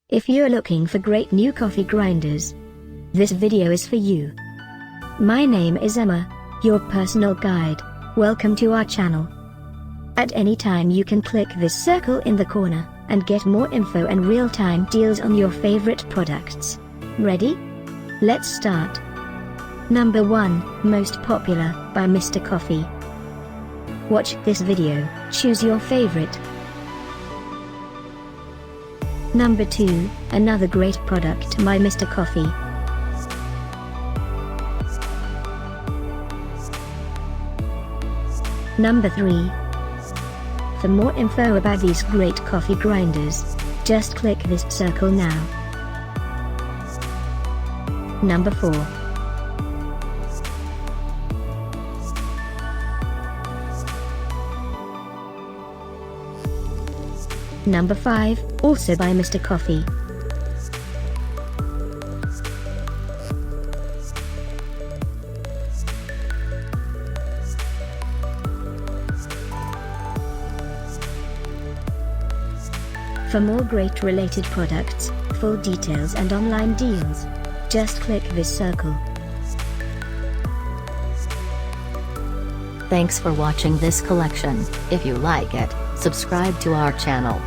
If you're looking for great new coffee grinders, this video is for you. My name is Emma, your personal guide. Welcome to our channel. At any time you can click this circle in the corner, and get more info and real-time deals on your favorite products. Ready? Let's start. Number 1, Most Popular, by Mr. Coffee. Watch this video, choose your favorite. Number 2, another great product by Mr. Coffee. Number 3. For more info about these great coffee grinders, just click this circle now. Number 4. Number 5, also by Mr. Coffee. For more great related products, full details and online deals, just click this circle. Thanks for watching this collection. If you like it, subscribe to our channel.